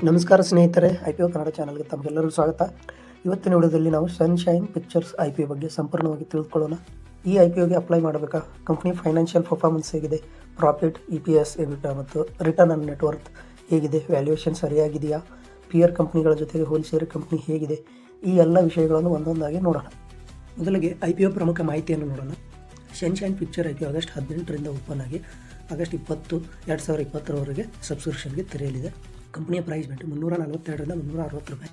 ನಮಸ್ಕಾರ ಸ್ನೇಹಿತರೆ, IPO ಕನ್ನಡ ಚಾನಲ್ಗೆ ತಮಗೆಲ್ಲರಿಗೂ ಸ್ವಾಗತ. ಇವತ್ತಿನ ವಿಡಿಯೋದಲ್ಲಿ ನಾವು ಸನ್ಶೈನ್ ಪಿಕ್ಚರ್ಸ್ IPO ಬಗ್ಗೆ ಸಂಪೂರ್ಣವಾಗಿ ತಿಳಿದುಕೊಳ್ಳೋಣ. ಈ IPOಗೆ ಅಪ್ಲೈ ಮಾಡಬೇಕಾ, ಕಂಪ್ನಿ ಫೈನಾನ್ಷಿಯಲ್ ಪರ್ಫಾರ್ಮೆನ್ಸ್ ಹೇಗಿದೆ, ಪ್ರಾಫಿಟ್, EPS, EBITDA ಮತ್ತು ರಿಟರ್ನ್ ಆನ್ ನೆಟ್ವರ್ತ್ ಹೇಗಿದೆ, ವ್ಯಾಲ್ಯೂಯೇಷನ್ ಸರಿಯಾಗಿದೆಯಾ, ಪಿಯರ್ ಕಂಪ್ನಿಗಳ ಜೊತೆಗೆ ಹೋಲಿಸಿದರೆ ಕಂಪ್ನಿ ಹೇಗಿದೆ, ಈ ಎಲ್ಲ ವಿಷಯಗಳನ್ನು ಒಂದೊಂದಾಗಿ ನೋಡೋಣ. ಮೊದಲಿಗೆ IPO ಪ್ರಮುಖ ಮಾಹಿತಿಯನ್ನು ನೋಡೋಣ. ಸನ್ಶೈನ್ ಪಿಕ್ಚರ್ IPO ಆಗಸ್ಟ್ 18ರಿಂದ ಓಪನ್ ಆಗಿ ಆಗಸ್ಟ್ 20, 2020ರವರೆಗೆ ಸಬ್ಸ್ಕ್ರಿಪ್ಷನ್ಗೆ ತೆರೆಯಲಿದೆ. ಕಂಪನಿಯ ಪ್ರೈಸ್ ಬಂದು $342ರಿಂದ $360.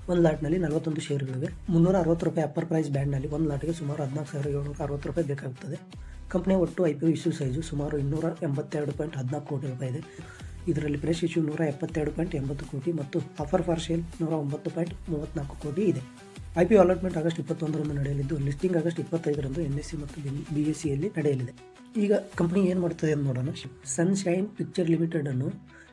ಒಂದು ಲಾಟ್ನಲ್ಲಿ 41 ಷೇರುಗಳಿವೆ. $360 ಅಪ್ಪರ್ ಪ್ರೈಸ್ ಬ್ಯಾಂಡ್ನಲ್ಲಿ ಒಂದು ಲಾಟ್ಗೆ ಸುಮಾರು $14,760 ಬೇಕಾಗುತ್ತದೆ. ಕಂಪನಿಯ ಒಟ್ಟು IPO ಇಶ್ಯೂ ಸೈಜು ಸುಮಾರು $282.14 ಕೋಟಿ ಇದೆ. ಇದರಲ್ಲಿ ಫ್ರೆಶ್ ಇಶ್ಯೂ $172.80 ಕೋಟಿ ಮತ್ತು ಆಫರ್ ಫಾರ್ ಸೇಲ್ $109.34 ಕೋಟಿ ಇದೆ. IPO ಅಲಾಟ್ಮೆಂಟ್ ಆಗಸ್ಟ್ 21ರಂದು ನಡೆಯಲಿದ್ದು, ಲಿಸ್ಟಿಂಗ್ ಆಗಸ್ಟ್ 25ರಂದು NSE ಮತ್ತು BSEಯಲ್ಲಿ ನಡೆಯಲಿದೆ. ಈಗ ಕಂಪನಿ ಏನು ಮಾಡುತ್ತದೆ ಅಂತ ನೋಡೋಣ. ಸನ್ಶೈನ್ ಪಿಕ್ಚರ್ ಲಿಮಿಟೆಡ್ ಅನ್ನು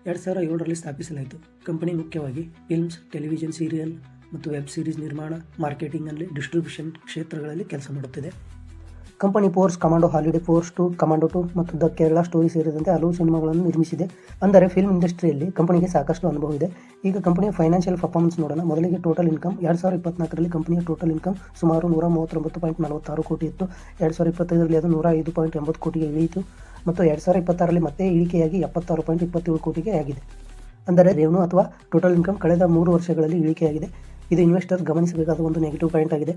2007ರಲ್ಲಿ ಸ್ಥಾಪಿಸಲಾಯಿತು. ಕಂಪನಿ ಮುಖ್ಯವಾಗಿ ಫಿಲ್ಮ್ಸ್, ಟೆಲಿವಿಷನ್ ಸೀರಿಯಲ್ ಮತ್ತು ವೆಬ್ ಸೀರೀಸ್ ನಿರ್ಮಾಣ, ಮಾರ್ಕೆಟಿಂಗ್ನಲ್ಲಿ, ಡಿಸ್ಟ್ರಿಬ್ಯೂಷನ್ ಕ್ಷೇತ್ರಗಳಲ್ಲಿ ಕೆಲಸ ಮಾಡುತ್ತಿದೆ. Company force, commando, holiday, force 2, commando 2 ಮತ್ತು ದ ಕೇರಳ ಸ್ಟೋರಿ ಸೇರಿದಂತೆ ಹಲವು ಸಿನಿಮಾಗಳನ್ನು ನಿರ್ಮಿಸಿದೆ. ಅಂದರೆ ಫಿಲ್ಮ್ ಇಂಡಸ್ಟ್ರಿಯಲ್ಲಿ ಕಂಪನಿಗೆ ಸಾಕಷ್ಟು ಅನುಭವ ಇದೆ. ಈಗ ಕಂಪನಿಯ ಫೈನಾನ್ಷಿಯಲ್ ಪರ್ಫಾರ್ಮೆನ್ಸ್ ನೋಡೋಣ. ಮೊದಲಿಗೆ ಟೋಟಲ್ ಇನ್ಕಮ್ 2024ರಲ್ಲಿ ಕಂಪನಿಯ ಟೋಟಲ್ ಇನ್ಕಮ್ ಸುಮಾರು $139.46 ಕೋಟಿ ಇತ್ತು. 2025ರಲ್ಲಿ ಅದು $105.80 ಕೋಟಿಗೆ ಇಳಿಯಿತು ಮತ್ತು 2026ರಲ್ಲಿ ಮತ್ತೆ ಇಳಿಕೆಯಾಗಿ $76.27 ಕೋಟಿಗೆ ಆಗಿದೆ. ಅಂದರೆ ರೆವೆನ್ಯೂ ಅಥವಾ ಟೋಟಲ್ ಇನ್ಕಮ್ ಕಳೆದ 3 ವರ್ಷಗಳಲ್ಲಿ ಇಳಿಕೆಯಾಗಿದೆ. ಇದು ಇನ್ವೆಸ್ಟರ್ಸ್ ಗಮನಿಸಬೇಕಾದ ಒಂದು ನೆಗೆಟಿವ್ ಪಾಯಿಂಟ್ ಆಗಿದೆ.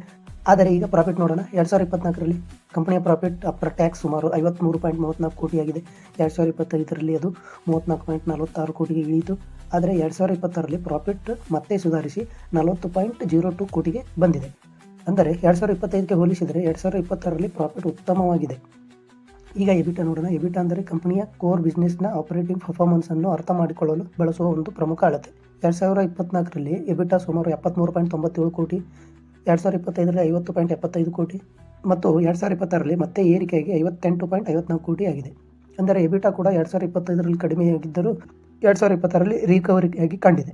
ಆದರೆ ಈಗ ಪ್ರಾಫಿಟ್ ನೋಡೋಣ. 2024ರಲ್ಲಿ ಕಂಪನಿಯ ಪ್ರಾಫಿಟ್ ಆಫ್ಟರ್ ಟ್ಯಾಕ್ಸ್ ಸುಮಾರು $53.34 ಕೋಟಿಯಾಗಿದೆ. 2025ರಲ್ಲಿ ಅದು $34.46 ಕೋಟಿಗೆ ಇಳಿಯಿತು. ಆದರೆ 2020ರಲ್ಲಿ ಪ್ರಾಫಿಟ್ ಮತ್ತೆ ಸುಧಾರಿಸಿ $40.02 ಕೋಟಿಗೆ ಬಂದಿದೆ. ಅಂದರೆ 2025ಕ್ಕೆ ಹೋಲಿಸಿದರೆ 2026ರಲ್ಲಿ ಪ್ರಾಫಿಟ್ ಉತ್ತಮವಾಗಿದೆ. ಈಗ ಎಬಿಟಾ ನೋಡೋಣ. ಎಬಿಟಾ ಅಂದರೆ ಕಂಪನಿಯ ಕೋರ್ ಬಿಸ್ನೆಸ್ನ ಆಪರೇಟಿಂಗ್ ಪರ್ಫಾರ್ಮೆನ್ಸನ್ನು ಅರ್ಥ ಮಾಡಿಕೊಳ್ಳಲು ಬಳಸುವ ಒಂದು ಪ್ರಮುಖ ಅಳತೆ. 2024ರಲ್ಲಿ ಎಬಿಟಾ ಸುಮಾರು $73.97 ಕೋಟಿ, 2025ರಲ್ಲಿ $50.75 ಕೋಟಿ ಮತ್ತು 2026ರಲ್ಲಿ ಮತ್ತೆ ಏರಿಕೆಯಾಗಿ $58.54 ಕೋಟಿ ಆಗಿದೆ. ಅಂದರೆ ಎಬಿಟಾ ಕೂಡ 2025ರಲ್ಲಿ ಕಡಿಮೆಯಾಗಿದ್ದರೂ 2026ರಲ್ಲಿ ರಿಕವರಿಯಾಗಿ ಕಂಡಿದೆ.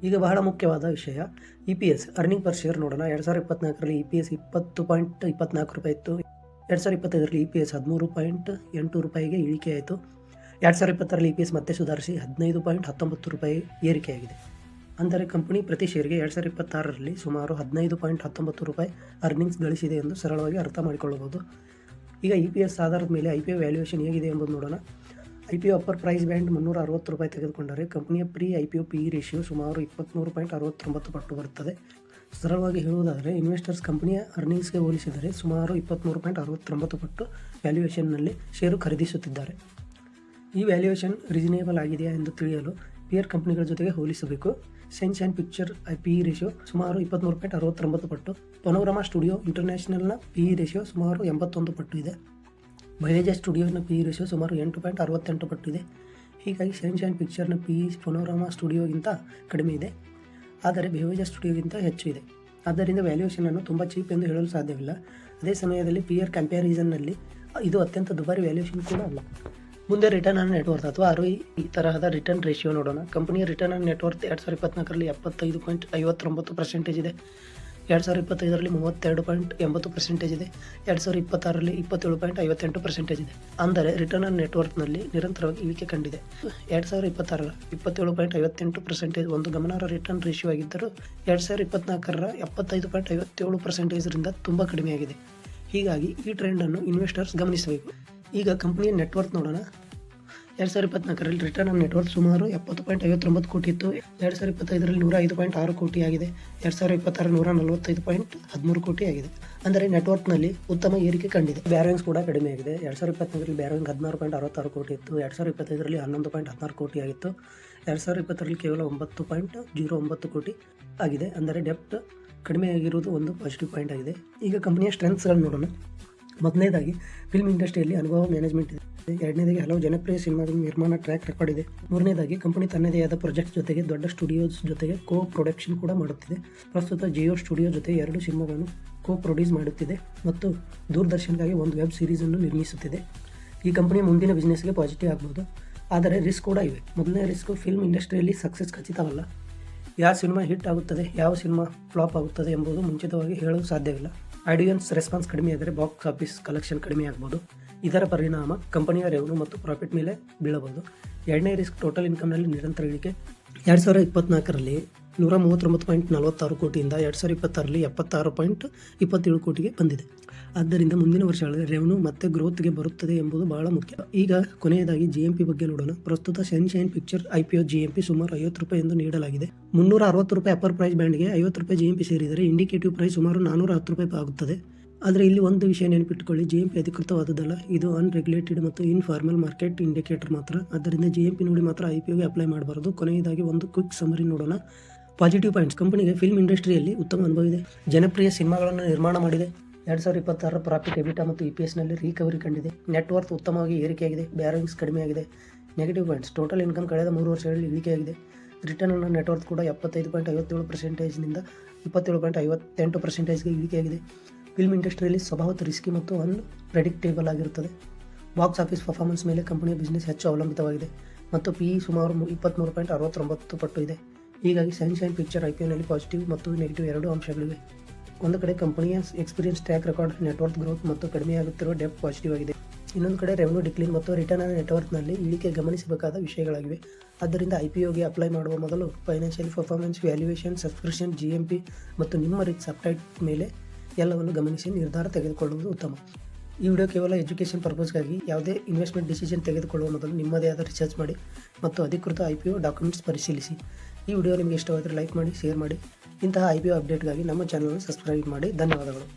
ಈಗ ಬಹಳ ಮುಖ್ಯವಾದ ವಿಷಯ EPS, ಅರ್ನಿಂಗ್ ಪರ್ ಶೇರ್ ನೋಡೋಣ. 2024ರಲ್ಲಿ EPS $20.24 ಇತ್ತು. 2025ರಲ್ಲಿ EPS $13.8 ಇಳಿಕೆಯಾಯಿತು. 2020ರಲ್ಲಿ EPS ಮತ್ತೆ ಸುಧಾರಿಸಿ $15.19 ಏರಿಕೆಯಾಗಿದೆ. ಅಂದರೆ ಕಂಪನಿ ಪ್ರತಿ ಶೇರ್ಗೆ 2026ರಲ್ಲಿ ಸುಮಾರು $15.19 ಅರ್ನಿಂಗ್ಸ್ ಗಳಿಸಿದೆ ಎಂದು ಸರಳವಾಗಿ ಅರ್ಥ ಮಾಡಿಕೊಳ್ಳಬಹುದು. ಈಗ EPS ಆಧಾರದ ಮೇಲೆ IPO ವ್ಯಾಲ್ಯೂಯೇಷನ್ ಹೇಗಿದೆ ಎಂಬುದು ನೋಡೋಣ. IPO ಅಪ್ಪರ್ ಪ್ರೈಸ್ ಬ್ಯಾಂಡ್ $360 ತೆಗೆದುಕೊಂಡರೆ ಕಂಪನಿಯ ಪ್ರೀ IPO PE ರೇಷಿಯೋ ಸುಮಾರು 23.69 ಪಟ್ಟು ಬರುತ್ತದೆ. ಸರಳವಾಗಿ ಹೇಳುವುದಾದರೆ ಇನ್ವೆಸ್ಟರ್ಸ್ ಕಂಪನಿಯ ಅರ್ನಿಂಗ್ಸ್ಗೆ ಹೋಲಿಸಿದರೆ ಸುಮಾರು 23.69 ಪಟ್ಟು ವ್ಯಾಲ್ಯೂಯೇಷನ್ನಲ್ಲಿ ಷೇರು ಖರೀದಿಸುತ್ತಿದ್ದಾರೆ. ಈ ವ್ಯಾಲ್ಯೂಯೇಷನ್ ರೀಸನೇಬಲ್ ಆಗಿದೆಯಾ ಎಂದು ತಿಳಿಯಲು ಪಿಯರ್ ಕಂಪನಿಗಳ ಜೊತೆಗೆ ಹೋಲಿಸಬೇಕು. ಸನ್ಶೈನ್ ಪಿಕ್ಚರ್ PE ರೇಷಿಯೋ ಸುಮಾರು 23.69 ಪಟ್ಟು. ಪನೋರಮಾ ಸ್ಟುಡಿಯೋ ಇಂಟರ್ನ್ಯಾಷನಲ್ನ PE ರೇಷಿಯೋ ಸುಮಾರು 81 ಪಟ್ಟು ಇದೆ. ಬಯೇಜಾ ಸ್ಟುಡಿಯೋನ PE ರೇಷಿಯೋ ಸುಮಾರು 8.68 ಪಟ್ಟು ಇದೆ. ಹೀಗಾಗಿ ಸನ್ಶೈನ್ ಪಿಕ್ಚರ್ನ PE ಪನೋರಮಾ ಸ್ಟುಡಿಯೋಗಿಂತ ಕಡಿಮೆ ಇದೆ, ಆದರೆ ಬೇವೇಜಾ ಸ್ಟುಡಿಯೋಗಿಂತ ಹೆಚ್ಚು ಇದೆ. ಆದ್ದರಿಂದ ವ್ಯಾಲ್ಯೂಯೇಷನನ್ನು ತುಂಬ ಚೀಪ್ ಎಂದು ಹೇಳಲು ಸಾಧ್ಯವಿಲ್ಲ. ಅದೇ ಸಮಯದಲ್ಲಿ ಪಿಯರ್ ಕಂಪ್ಯಾರಿಸನ್ನಲ್ಲಿ ಇದು ಅತ್ಯಂತ ದುಬಾರಿ ವ್ಯಾಲ್ಯೂಯೇಷನ್ ಕೂಡ ಅಲ್ಲ. ಮುಂದೆ ರಿಟರ್ನ್ ಆನ್ ನೆಟ್ವರ್ತ್ ಅಥವಾ ROE ಈ ತರಹದ ರಿಟರ್ನ್ ರೇಷಿಯೋ ನೋಡೋಣ. ಕಂಪನಿಯ ರಿಟರ್ನ್ ಆನ್ ನೆಟ್ವರ್ತ್ 2024ರಲ್ಲಿ 75.59% ಇದೆ. 2025ರಲ್ಲಿ 32.80% ಇದೆ. 2026ರಲ್ಲಿ 27.58% ಇದೆ. ಅಂದರೆ ರಿಟರ್ನ್ ಆನ್ ನೆಟ್ವರ್ತ್ನಲ್ಲಿ ನಿರಂತರವಾಗಿ ಇಳಿಕೆ ಕಂಡಿದೆ. 2026ರ 27.58% ಒಂದು ಗಮನಾರ್ಹ ರಿಟರ್ನ್ ರೇಷಿಯೋ ಆಗಿದ್ದರೂ 2024ರ 75.57%ರಿಂದ ತುಂಬ ಕಡಿಮೆಯಾಗಿದೆ. ಹೀಗಾಗಿ ಈ ಟ್ರೆಂಡನ್ನು ಇನ್ವೆಸ್ಟರ್ಸ್ ಗಮನಿಸಬೇಕು. ಈಗ ಕಂಪನಿಯ ನೆಟ್ವರ್ತ್ ನೋಡೋಣ. 2024ರಲ್ಲಿ ರಿಟರ್ನ್ ಆನ್ ನೆಟ್ವರ್ತ್ ಸುಮಾರು 70.59 ಕೋಟಿ ಇತ್ತು. 2025ರಲ್ಲಿ 105.6 ಕೋಟಿ ಆಗಿದೆ. 2026 145.13 ಕೋಟಿ ಆಗಿದೆ. ಅಂದರೆ ನೆಟ್ವರ್ಕ್ನಲ್ಲಿ ಉತ್ತಮ ಏರಿಕೆ ಕಂಡಿದೆ. ಬ್ಯಾರೋಯಿಂಗ್ಸ್ ಕೂಡ ಕಡಿಮೆಯಾಗಿದೆ. 2024ರಲ್ಲಿ ಬ್ಯಾರೋಯಿಂಗ್ 16.66 ಕೋಟಿ ಇತ್ತು. 2025ರಲ್ಲಿ 11.16 ಕೋಟಿ ಆಗಿತ್ತು. 2020ರಲ್ಲಿ ಕೇವಲ 9.09 ಕೋಟಿ ಆಗಿದೆ. ಅಂದರೆ ಡೆಪ್ಟ್ ಕಡಿಮೆಯಾಗಿರುವುದು ಒಂದು ಪಾಸಿಟಿವ್ ಪಾಯಿಂಟ್ ಆಗಿದೆ. ಈಗ ಕಂಪನಿಯ ಸ್ಟ್ರೆಂತ್ಸ್ಗಳನ್ನು ನೋಡೋಣ. ಮೊದಲನೇದಾಗಿ ಫಿಲ್ಮ್ ಇಂಡಸ್ಟ್ರಿಯಲ್ಲಿ ಅನುಭವ ಮ್ಯಾನೇಜ್ಮೆಂಟ್ ಇದೆ. ಎರಡನೇದಾಗಿ ಹಲವು ಜನಪ್ರಿಯ ಸಿನಿಮಾಗಳ ನಿರ್ಮಾಣ ಟ್ರ್ಯಾಕ್ ರೆಕಾರ್ಡ್ ಇದೆ. ಮೂರನೇದಾಗಿ ಕಂಪನಿ ತನ್ನದೇ ಆದ ಪ್ರಾಜೆಕ್ಟ್ ಜೊತೆಗೆ ದೊಡ್ಡ ಸ್ಟುಡಿಯೋಸ್ ಜೊತೆಗೆ ಕೋ ಪ್ರೊಡಕ್ಷನ್ ಕೂಡ ಮಾಡುತ್ತಿದೆ. ಪ್ರಸ್ತುತ ಜಿಯೋ ಸ್ಟುಡಿಯೋ ಜೊತೆ 2 ಸಿನಿಮಾಗಳನ್ನು ಕೋ ಪ್ರೊಡ್ಯೂಸ್ ಮಾಡುತ್ತಿದೆ ಮತ್ತು ದೂರದರ್ಶನಕ್ಕಾಗಿ ಒಂದು ವೆಬ್ ಸೀರೀಸನ್ನು ನಿರ್ಮಿಸುತ್ತಿದೆ. ಈ ಕಂಪನಿಯ ಮುಂದಿನ ಬಿಸ್ನೆಸ್ಗೆ ಪಾಸಿಟಿವ್ ಆಗ್ಬೋದು, ಆದರೆ ರಿಸ್ಕ್ ಕೂಡ ಇವೆ. ಮೊದಲನೇ ರಿಸ್ಕ್, ಫಿಲ್ಮ್ ಇಂಡಸ್ಟ್ರಿಯಲ್ಲಿ ಸಕ್ಸಸ್ ಖಚಿತವಲ್ಲ. ಯಾವ ಸಿನಿಮಾ ಹಿಟ್ ಆಗುತ್ತದೆ, ಯಾವ ಸಿನಿಮಾ ಫ್ಲಾಪ್ ಆಗುತ್ತದೆ ಎಂಬುದು ಮುಂಚಿತವಾಗಿ ಹೇಳಲು ಸಾಧ್ಯವಿಲ್ಲ. ಆಡಿಯನ್ಸ್ ರೆಸ್ಪಾನ್ಸ್ ಕಡಿಮೆಯಾದರೆ ಬಾಕ್ಸ್ ಆಫೀಸ್ ಕಲೆಕ್ಷನ್ ಕಡಿಮೆಯಾಗಬಹುದು. ಇದರ ಪರಿಣಾಮ ಕಂಪನಿಯ ರೆವೆನ್ಯೂ ಮತ್ತು ಪ್ರಾಫಿಟ್ ಮೇಲೆ ಬೀಳಬಹುದು. ಎರಡನೇ ರಿಸ್ಕ್, ಟೋಟಲ್ ಇನ್ಕಮ್ನಲ್ಲಿ ನಿರಂತರ ಇಳಿಕೆ. 2024ರಲ್ಲಿ 139.46 ಕೋಟಿಯಿಂದ 2026ರಲ್ಲಿ 76.27 ಕೋಟಿಗೆ ಬಂದಿದೆ. ಆದ್ದರಿಂದ ಮುಂದಿನ ವರ್ಷಗಳಲ್ಲಿ ರೆವೆನ್ಯೂ ಮತ್ತೆ ಗ್ರೋತ್ಗೆ ಬರುತ್ತದೆ ಎಂಬುದು ಬಹಳ ಮುಖ್ಯ. ಈಗ ಕೊನೆಯದಾಗಿ GMP ಬಗ್ಗೆ ನೋಡೋಣ. ಪ್ರಸ್ತುತ ಸನ್ಶೈನ್ ಪಿಕ್ಚರ್ IPO GMP ಸುಮಾರು ₹50 ಎಂದು ನೀಡಲಾಗಿದೆ. ₹360 ಅಪ್ಪರ್ ಪ್ರೈಸ್ ಬ್ಯಾಂಡ್ಗೆ ₹50 GMP ಸೇರಿದರೆ ಇಂಡಿಕೇಟಿವ್ ಪ್ರೈಸ್ ಸುಮಾರು ₹410 ಆಗುತ್ತದೆ. ಆದರೆ ಇಲ್ಲಿ ಒಂದು ವಿಷಯ ನೆನಪಿಟ್ಟುಕೊಳ್ಳಿ, GMP ಅಧಿಕೃತವಾದದ್ದಲ್ಲ, ಇದು ಅನ್ರೆಗ್ಯುಲೇಟೆಡ್ ಮತ್ತು ಇನ್ಫಾರ್ಮಲ್ ಮಾರ್ಕೆಟ್ ಇಂಡಿಕೇಟರ್ ಮಾತ್ರ. ಆದ್ದರಿಂದ GMP ನೋಡಿ ಮಾತ್ರ IPOಗೆ ಅಪ್ಲೈ ಮಾಡಬಾರದು. ಕೊನೆಯದಾಗಿ ಒಂದು ಕ್ವಿಕ್ ಸಮರಿ ನೋಡೋಣ. ಪಾಸಿಟಿವ್ ಪಾಯಿಂಟ್ಸ್: ಕಂಪನಿಗೆ ಫಿಲ್ಮ್ ಇಂಡಸ್ಟ್ರಿಯಲ್ಲಿ ಉತ್ತಮ ಅನುಭವ ಇದೆ, ಜನಪ್ರಿಯ ಸಿನಿಮಾಗಳನ್ನು ನಿರ್ಮಾಣ ಮಾಡಿದೆ, 2026ರ ಪ್ರಾಫಿಟ್, ಎಬಿಟಾ ಮತ್ತು EPSನಲ್ಲಿ ರಿಕವರಿ ಕಂಡಿದೆ, ನೆಟ್ವರ್ತ್ ಉತ್ತಮವಾಗಿ ಏರಿಕೆಯಾಗಿದೆ, ಬ್ಯಾರೋಯಿಂಗ್ಸ್ ಕಡಿಮೆಯಾಗಿದೆ. ನೆಗೆಟಿವ್ ಪಾಯಿಂಟ್ಸ್: ಟೋಟಲ್ ಇನ್ಕಮ್ ಕಳೆದ 3 ವರ್ಷಗಳಲ್ಲಿ ಇಳಿಕೆಯಾಗಿದೆ, ರಿಟರ್ನ್ ಆನ್ ನೆಟ್ವರ್ತ್ ಕೂಡ 75.57%ನಿಂದ 27.58%ಗೆ ಇಳಿಕೆಯಾಗಿದೆ. ಫಿಲ್ಮ್ ಇಂಡಸ್ಟ್ರಿಯಲ್ಲಿ ಸ್ವಭಾವತಃ ರಿಸ್ಕಿ ಮತ್ತು ಅನ್ಪ್ರೆಡಿಕ್ಟೇಬಲ್ ಆಗಿರುತ್ತದೆ. ಬಾಕ್ಸ್ ಆಫೀಸ್ ಪರ್ಫಾರ್ಮೆನ್ಸ್ ಮೇಲೆ ಕಂಪನಿಯ ಬಿಸ್ನೆಸ್ ಹೆಚ್ಚು ಅವಲಂಬಿತವಾಗಿದೆ ಮತ್ತು PE ಸುಮಾರು 23.69 ಪಟ್ಟು ಇದೆ. ಹೀಗಾಗಿ ಸನ್ಶೈನ್ ಪಿಕ್ಚರ್ IPOನಲ್ಲಿ ಪಾಸಿಟಿವ್ ಮತ್ತು ನೆಗೆಟಿವ್ ಎರಡೂ ಅಂಶಗಳಿವೆ. ಒಂದು ಕಡೆ ಕಂಪನಿಯ experience, track record, net worth growth ಮತ್ತು ಕಡಿಮೆಯಾಗುತ್ತಿರುವ ಡೆಪ್ ಪಾಸಿಟಿವ್ ಆಗಿದೆ. ಇನ್ನೊಂದು ಕಡೆ ರೆವೆನ್ಯೂ ಡಿಕ್ಲೈನ್ ಮತ್ತು ರಿಟರ್ನ್ ಆನ್ ನೆಟ್ವರ್ತ್ನಲ್ಲಿ ಇಳಿಕೆ ಗಮನಿಸಬೇಕಾದ ವಿಷಯಗಳಾಗಿವೆ. ಆದ್ದರಿಂದ IPOಗೆ ಅಪ್ಲೈ ಮಾಡುವ ಮೊದಲು financial performance, valuation, subscription, GMP ಮತ್ತು ನಿಮ್ಮ ರಿಸ್ಕ್ ಅಪ್ಟೈಟ್ ಮೇಲೆ ಎಲ್ಲವನ್ನು ಗಮನಿಸಿ ನಿರ್ಧಾರ ತೆಗೆದುಕೊಳ್ಳುವುದು ಉತ್ತಮ. ಈ ವಿಡಿಯೋ ಕೇವಲ ಎಜುಕೇಷನ್ ಪರ್ಪಸ್ಗಾಗಿ. ಯಾವುದೇ ಇನ್ವೆಸ್ಟ್ಮೆಂಟ್ ಡಿಸಿಷನ್ ತೆಗೆದುಕೊಳ್ಳುವ ಮೊದಲು ನಿಮ್ಮದೇ ಆದ ರಿಸರ್ಚ್ ಮಾಡಿ ಮತ್ತು ಅಧಿಕೃತ IPO ಡಾಕ್ಯುಮೆಂಟ್ಸ್ ಪರಿಶೀಲಿಸಿ. ಈ ವಿಡಿಯೋ ನಿಮಗೆ ಇಷ್ಟವಾದರೆ ಲೈಕ್ ಮಾಡಿ, ಶೇರ್ ಮಾಡಿ. ಇಂತಹ IPO ಅಪ್ಡೇಟ್ಗಾಗಿ ನಮ್ಮ ಚಾನಲನ್ನು ಸಬ್ಸ್ಕ್ರೈಬ್ ಮಾಡಿ. ಧನ್ಯವಾದಗಳು.